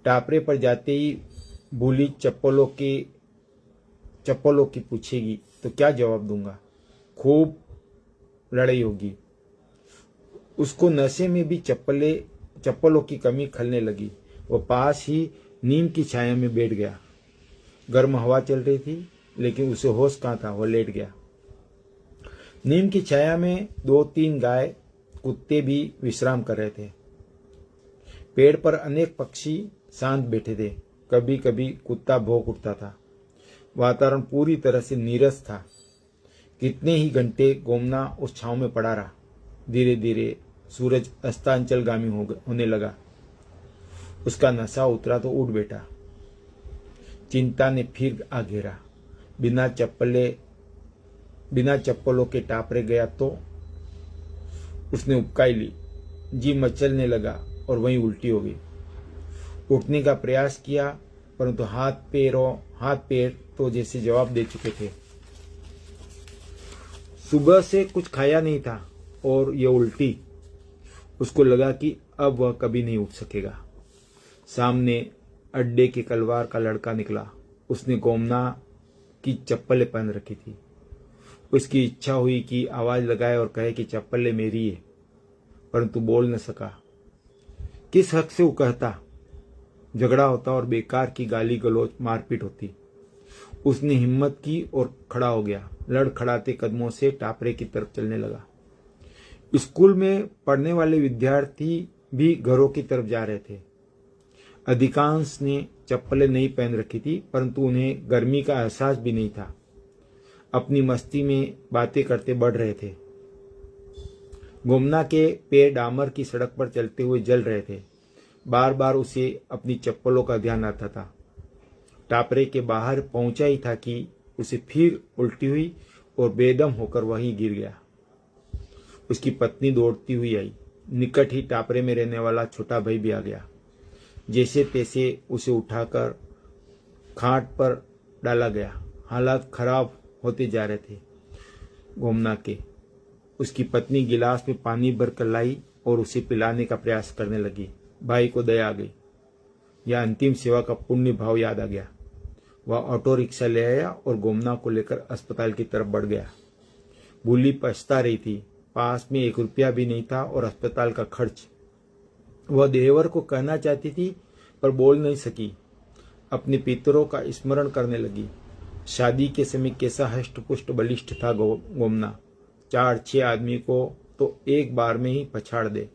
टापरे पर जाते ही भूली चप्पलों की पूछेगी तो क्या जवाब दूंगा? खूब लड़ाई होगी। उसको नशे में भी चप्पलों की कमी खलने लगी। वो पास ही नीम की छाया में बैठ गया। गर्म हवा चल रही थी। लेकिन उसे होश कहाँ था, वह लेट गया। नीम की छाया में 2-3 गाय कुत्ते भी विश्राम कर रहे थे। पेड़ पर अनेक पक्षी शांत बैठे थे। कभी कभी कुत्ता भौंक उठता था। वातावरण पूरी तरह से नीरस था। कितने ही घंटे गोमना उस छांव में पड़ा रहा। धीरे धीरे सूरज अस्तांचलगामी होने लगा। उसका नशा उतरा तो उठ बैठा। चिंता ने फिर आ घेरा। बिना चप्पलों के टापरे गया तो उसने उबकाई ली। जी मचलने लगा और वहीं उल्टी हो गई। उठने का प्रयास किया, परंतु हाथ पैर तो जैसे जवाब दे चुके थे। सुबह से कुछ खाया नहीं था और ये उल्टी। उसको लगा कि अब वह कभी नहीं उठ सकेगा। सामने अड्डे के कलवार का लड़का निकला। उसने गोमना की चप्पलें पहन रखी थी। उसकी इच्छा हुई कि आवाज लगाए और कहे कि चप्पलें मेरी है, परंतु बोल न सका। किस हक से वो कहता? झगड़ा होता और बेकार की गाली गलौज मारपीट होती। उसने हिम्मत की और खड़ा हो गया। लड़खड़ाते कदमों से टापरे की तरफ चलने लगा। स्कूल में पढ़ने वाले विद्यार्थी भी घरों की तरफ जा रहे थे। अधिकांश ने चप्पलें नहीं पहन रखी थी, परंतु उन्हें गर्मी का एहसास भी नहीं था। अपनी मस्ती में बातें करते बढ़ रहे थे। गोमना के पैर डामर की सड़क पर चलते हुए जल रहे थे। बार बार उसे अपनी चप्पलों का ध्यान आता था। टापरे के बाहर पहुंचा ही था कि उसे फिर उल्टी हुई और बेदम होकर वहीं गिर गया। उसकी पत्नी दौड़ती हुई आई। निकट ही टापरे में रहने वाला छोटा भाई भी आ गया। जैसे तैसे उसे उठाकर खाट पर डाला गया। हालात खराब होते जा रहे थे गोमना के। उसकी पत्नी गिलास में पानी भरकर लाई और उसे पिलाने का प्रयास करने लगी। भाई को दया आ गई। यह अंतिम सेवा का पुण्य भाव याद आ गया। वह ऑटो रिक्शा ले आया और गोमना को लेकर अस्पताल की तरफ बढ़ गया। बूली पछता रही थी। पास में 1 रुपया भी नहीं था और अस्पताल का खर्च। वह देवर को कहना चाहती थी पर बोल नहीं सकी। अपने पितरों का स्मरण करने लगी। शादी के समय कैसा हष्टपुष्ट बलिष्ठ था गोमना। 4-6 आदमी को तो एक बार में ही पछाड़ दे।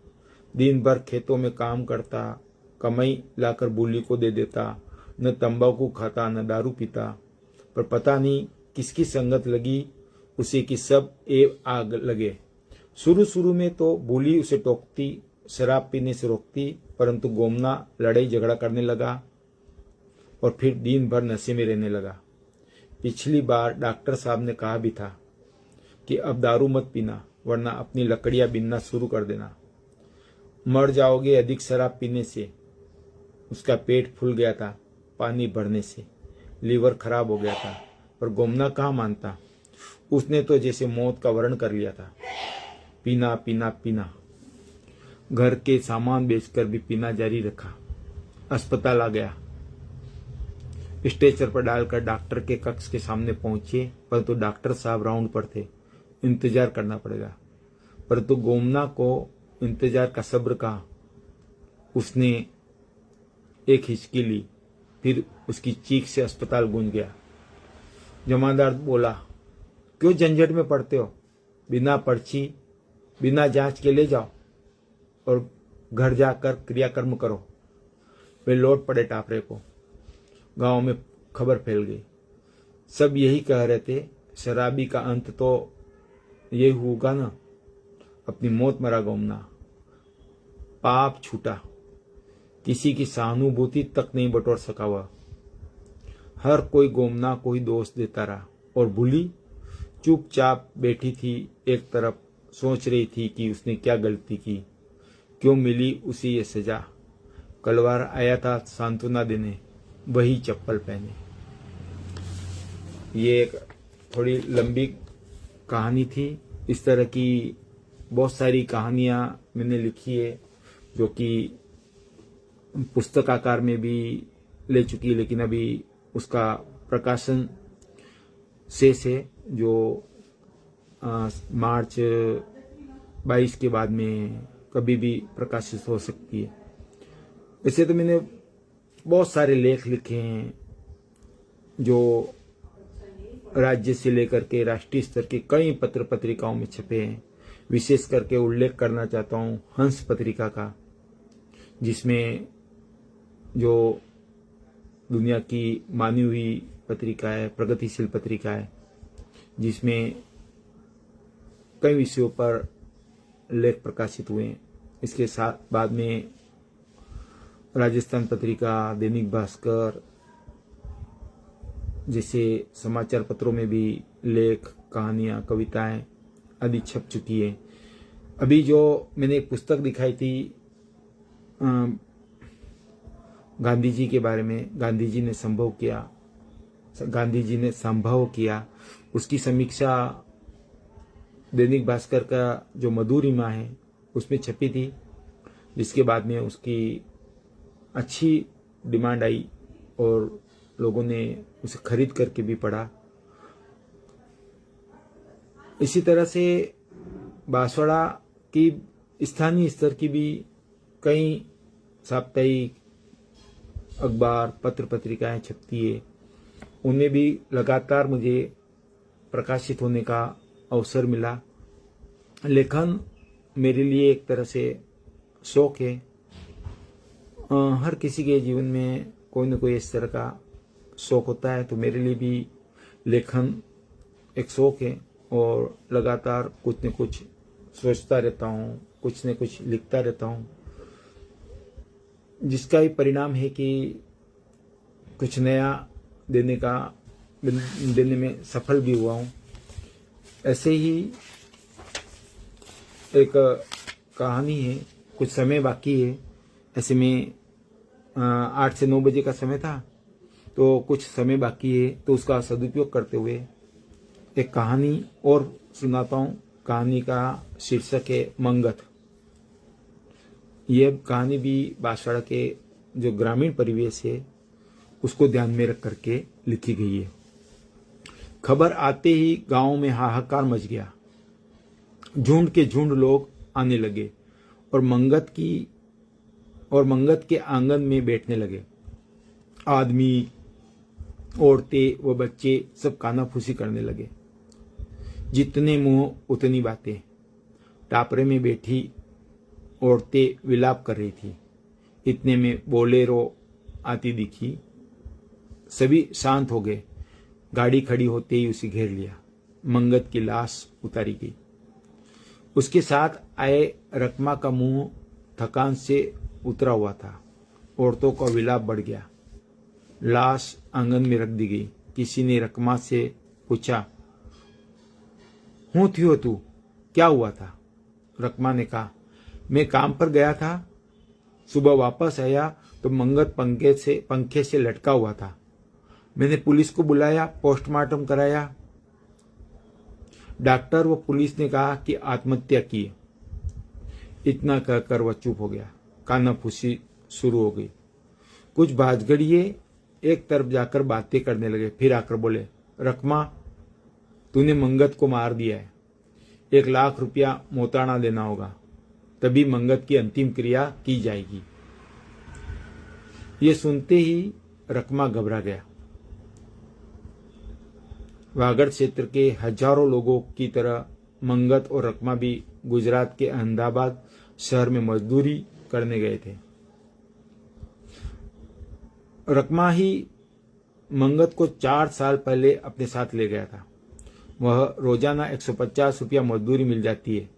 दिन भर खेतों में काम करता, कमाई लाकर बूली को दे देता। न तंबाकू खाता न दारू पीता, पर पता नहीं किसकी संगत लगी उसे कि सब आग लगे। शुरू में तो बूली उसे टोकती, शराब पीने से रोकती, परंतु गोमना लड़ाई झगड़ा करने लगा और फिर दिन भर नशे में रहने लगा। पिछली बार डॉक्टर साहब ने कहा भी था कि अब दारू मत पीना, वरना अपनी लकड़ियां बीनना शुरू कर देना। मर जाओगे अधिक शराब पीने से। उसका पेट फूल गया था पानी भरने से। लीवर खराब हो गया था, पर गोमना कहाँ मानता। उसने तो जैसे मौत का वर्ण कर लिया था। पीना पीना पीना। घर के सामान बेचकर भी पीना जारी रखा। अस्पताल आ गया। स्ट्रेचर पर डालकर डॉक्टर के कक्ष के सामने पहुंचे, परंतु डॉक्टर साहब राउंड पर थे। इंतजार करना पड़ेगा। परंतु गोमना को इंतजार का सब्र कहा। उसने एक हिचकी ली, फिर उसकी चीख से अस्पताल गूंज गया। जमादार बोला, क्यों झंझट में पड़ते हो? बिना पर्ची बिना जांच के ले जाओ और घर जाकर क्रियाकर्म करो। वे लौट पड़े टापरे को। गांव में खबर फैल गई। सब यही कह रहे थे, शराबी का अंत तो यही होगा ना। अपनी मौत मरा गोमना। पाप छूटा। किसी की सहानुभूति तक नहीं बटोर सका वह। हर कोई गोमना को ही दोष देता रहा और भूली चुपचाप बैठी थी एक तरफ। सोच रही थी कि उसने क्या गलती की, क्यों मिली उसे ये सजा। कलवार आया था सांत्वना देने, वही चप्पल पहने। ये एक थोड़ी लंबी कहानी थी। इस तरह की बहुत सारी कहानियां मैंने लिखी है जो कि पुस्तक आकार में भी ले चुकी है, लेकिन अभी उसका प्रकाशन शेष है जो मार्च 22 के बाद में कभी भी प्रकाशित हो सकती है। वैसे तो मैंने बहुत सारे लेख लिखे हैं जो राज्य से लेकर के राष्ट्रीय स्तर के कई पत्र पत्रिकाओं में छपे हैं। विशेष करके उल्लेख करना चाहता हूँ हंस पत्रिका का, जिसमें जो दुनिया की मानी हुई पत्रिका है, प्रगतिशील पत्रिका है, जिसमें कई विषयों पर लेख प्रकाशित हुए हैं। इसके साथ बाद में राजस्थान पत्रिका, दैनिक भास्कर जैसे समाचार पत्रों में भी लेख, कहानियाँ, कविताएं आदि छप चुकी है। अभी जो मैंने एक पुस्तक दिखाई थी गांधी जी के बारे में, गांधी जी ने संभव किया, उसकी समीक्षा दैनिक भास्कर का जो मधुरिमा है उसमें छपी थी, जिसके बाद में उसकी अच्छी डिमांड आई और लोगों ने उसे खरीद करके भी पढ़ा। इसी तरह से बांसवाड़ा की स्थानीय स्तर की भी कई साप्ताहिक अखबार, पत्र पत्रिकाएं छपती है, उनमें भी लगातार मुझे प्रकाशित होने का अवसर मिला। लेखन मेरे लिए एक तरह से शौक है। हर किसी के जीवन में कोई न कोई इस तरह का शौक होता है, तो मेरे लिए भी लेखन एक शौक है और लगातार कुछ न कुछ सोचता रहता हूँ, कुछ न कुछ लिखता रहता हूँ, जिसका ही परिणाम है कि कुछ नया देने में सफल भी हुआ हूँ। ऐसे ही एक कहानी है, कुछ समय बाकी है, ऐसे में 8 से 9 बजे का समय था, तो कुछ समय बाकी है, तो उसका सदुपयोग करते हुए एक कहानी और सुनाता हूँ। कहानी का शीर्षक है मंगत। यह कहानी भी बांसवाड़ा के जो ग्रामीण परिवेश है उसको ध्यान में रख करके लिखी गई है। खबर आते ही गांव में हाहाकार मच गया। झुंड के झुंड लोग आने लगे और मंगत के आंगन में बैठने लगे। आदमी, औरतें व बच्चे सब कानाफूसी करने लगे। जितने मुंह उतनी बातें। टापरे में बैठी औरतें विलाप कर रही थी। इतने में बोलेरो आती दिखी। सभी शांत हो गए। गाड़ी खड़ी होते ही उसे घेर लिया। मंगत की लाश उतारी गई। उसके साथ आए रकमा का मुंह थकान से उतरा हुआ था। औरतों का विलाप बढ़ गया। लाश आंगन में रख दी गई। किसी ने रकमा से पूछा, हूं थियो तू, क्या हुआ था? रकमा ने कहा, मैं काम पर गया था, सुबह वापस आया तो मंगत पंखे से लटका हुआ था। मैंने पुलिस को बुलाया, पोस्टमार्टम कराया। डॉक्टर व पुलिस ने कहा कि आत्महत्या की। इतना कहकर वह चुप हो गया। कानाफूसी शुरू हो गई। कुछ भाजगड़िए एक तरफ जाकर बातें करने लगे, फिर आकर बोले, रकमा, तूने मंगत को मार दिया है। 1 लाख रुपया मोताना देना होगा, तभी मंगत की अंतिम क्रिया की जाएगी। ये सुनते ही रकमा घबरा गया। वागड़ क्षेत्र के हजारों लोगों की तरह मंगत और रकमा भी गुजरात के अहमदाबाद शहर में मजदूरी करने गए थे। रकमा ही मंगत को 4 साल पहले अपने साथ ले गया था। वह रोजाना 150 रुपया मजदूरी मिल जाती है।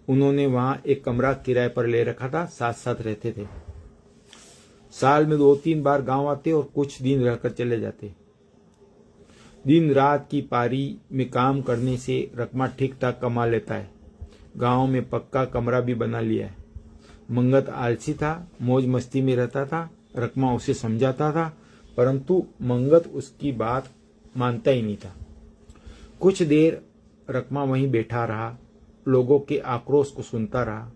उन्होंने वहां एक कमरा किराए पर ले रखा था, साथ साथ रहते थे। साल में 2-3 बार गांव आते और कुछ दिन रहकर चले जाते। दिन रात की पारी में काम करने से रकमा ठीक ठाक कमा लेता है। गांव में पक्का कमरा भी बना लिया है। मंगत आलसी था, मौज मस्ती में रहता था। रकमा उसे समझाता था, परंतु मंगत उसकी बात मानता ही नहीं था। कुछ देर रकमा वहीं बैठा रहा, लोगों के आक्रोश को सुनता रहा।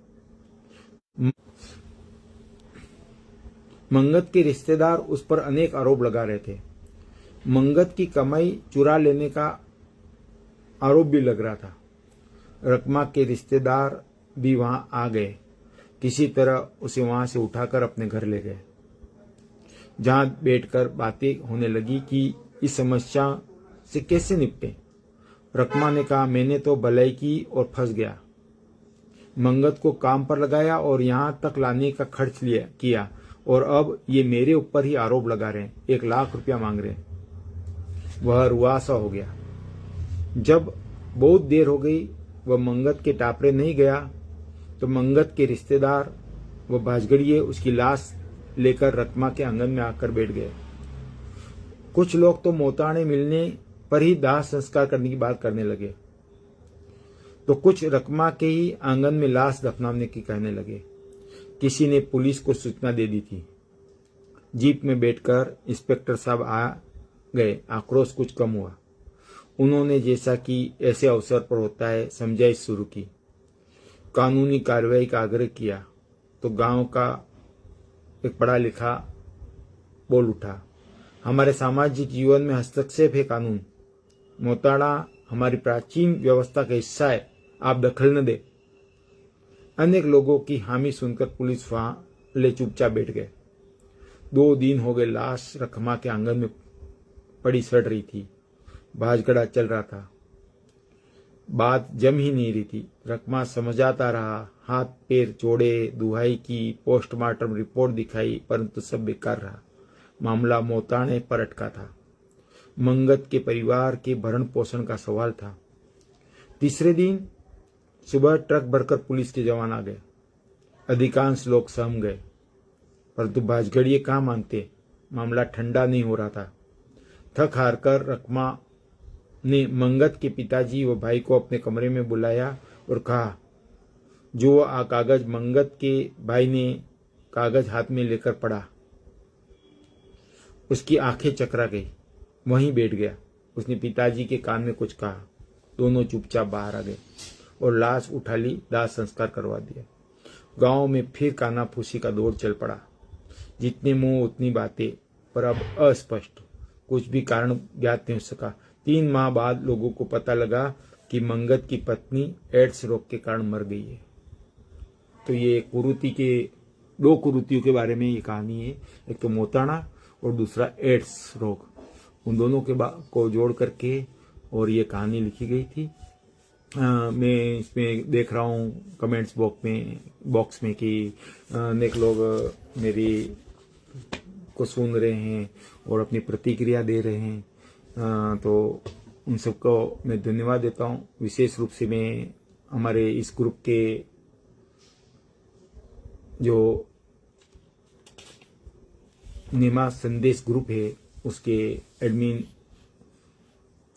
मंगत के रिश्तेदार उस पर अनेक आरोप लगा रहे थे। मंगत की कमाई चुरा लेने का आरोप भी लग रहा था। रकमा के रिश्तेदार भी वहां आ गए। किसी तरह उसे वहां से उठाकर अपने घर ले गए, जहां बैठकर बातें होने लगी कि इस समस्या से कैसे निपटें? रकमा ने कहा, मैंने तो भलाई की और फंस गया। मंगत को काम पर लगाया और यहाँ तक लाने का खर्च किया और अब ये मेरे ऊपर ही आरोप लगा रहे हैं, 1 लाख रुपया मांग रहे हैं। वह रुआसा हो गया। जब बहुत देर हो गई वह मंगत के टापरे नहीं गया तो मंगत के रिश्तेदार व भाजगड़िए उसकी लाश लेकर रकमा के आंगन में आकर बैठ गए। कुछ लोग तो मोताने मिलने पर ही दाह संस्कार करने की बात करने लगे, तो कुछ रकमा के ही आंगन में लाश दफनाने की कहने लगे। किसी ने पुलिस को सूचना दे दी थी। जीप में बैठकर इंस्पेक्टर साहब आ गए। आक्रोश कुछ कम हुआ। उन्होंने जैसा कि ऐसे अवसर पर होता है समझाइश शुरू की, कानूनी कार्रवाई का आग्रह किया तो गांव का एक पढ़ा लिखा बोल उठा, हमारे सामाजिक जीवन में हस्तक्षेप है कानून। मोताड़ा हमारी प्राचीन व्यवस्था का हिस्सा है, आप दखल न दे। अनेक लोगों की हामी सुनकर पुलिस वहां ले चुपचाप बैठ गए। 2 दिन हो गए लाश रकमा के आंगन में पड़ी सड़ रही थी। भाजगड़ा चल रहा था। बात जम ही नहीं रही थी। रकमा समझाता रहा, हाथ पैर जोड़े, दुहाई की, पोस्टमार्टम रिपोर्ट दिखाई, परंतु सब बेकार रहा। मामला मोताने पर अटका था। मंगत के परिवार के भरण पोषण का सवाल था। तीसरे दिन सुबह ट्रक भरकर पुलिस के जवान आ गए। अधिकांश लोग सहम गए, परंतु भाजगड़िए कहाँ मानते। मामला ठंडा नहीं हो रहा था। थक हार कर रकमा ने मंगत के पिताजी व भाई को अपने कमरे में बुलाया और कहा, जो कागज मंगत के भाई ने कागज हाथ में लेकर पढ़ा, उसकी आंखें चकरा गई। वहीं बैठ गया। उसने पिताजी के कान में कुछ कहा। दोनों चुपचाप बाहर आ गए और लाश उठा ली, दाह संस्कार करवा दिया। गांव में फिर कानाफूसी का दौर चल पड़ा। जितने मुंह उतनी बातें, पर अब अस्पष्ट। कुछ भी कारण ज्ञात नहीं हो सका। 3 माह बाद लोगों को पता लगा कि मंगत की पत्नी एड्स रोग के कारण मर गई है। तो ये कुरीति के 2 कुरीतियों के बारे में ये कहानी है। एक तो मोताना और दूसरा एड्स रोग। उन दोनों के को जोड़ करके और ये कहानी लिखी गई थी। मैं इसमें देख रहा हूँ कमेंट्स बॉक्स में कि अनेक लोग मेरी को सुन रहे हैं और अपनी प्रतिक्रिया दे रहे हैं। तो उन सबको मैं धन्यवाद देता हूँ। विशेष रूप से मैं हमारे इस ग्रुप के जो नेमा संदेश ग्रुप है उसके एडमिन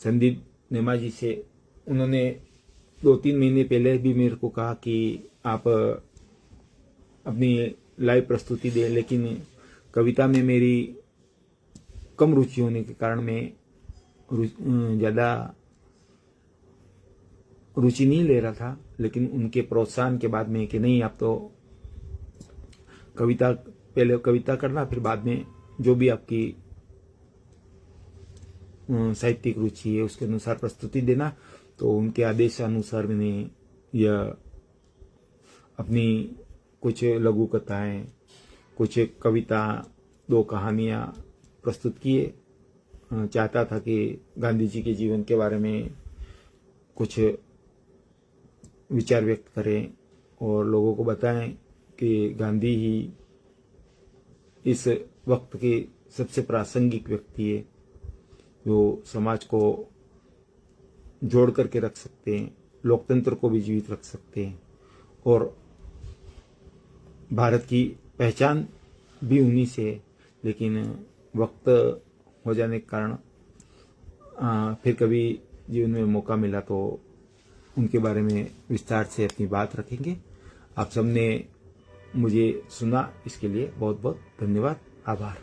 संदीप नेमा जी से, उन्होंने 2-3 महीने पहले भी मेरे को कहा कि आप अपनी लाइव प्रस्तुति दें, लेकिन कविता में मेरी कम रुचि होने के कारण मैं ज़्यादा रुचि नहीं ले रहा था। लेकिन उनके प्रोत्साहन के बाद में कि नहीं, आप तो पहले कविता करना, फिर बाद में जो भी आपकी साहित्यिक रुचि है उसके अनुसार प्रस्तुति देना। तो उनके आदेश अनुसार मैंने यह अपनी कुछ लघु कथाएं, कुछ कविता, 2 कहानियां प्रस्तुत किए। चाहता था कि गांधी जी के जीवन के बारे में कुछ विचार व्यक्त करें और लोगों को बताएं कि गांधी ही इस वक्त के सबसे प्रासंगिक व्यक्ति है जो समाज को जोड़ करके रख सकते हैं, लोकतंत्र को भी जीवित रख सकते हैं और भारत की पहचान भी उन्हीं से है। लेकिन वक्त हो जाने के कारण फिर कभी जीवन में मौका मिला तो उनके बारे में विस्तार से अपनी बात रखेंगे। आप सबने मुझे सुना, इसके लिए बहुत बहुत धन्यवाद, आभार।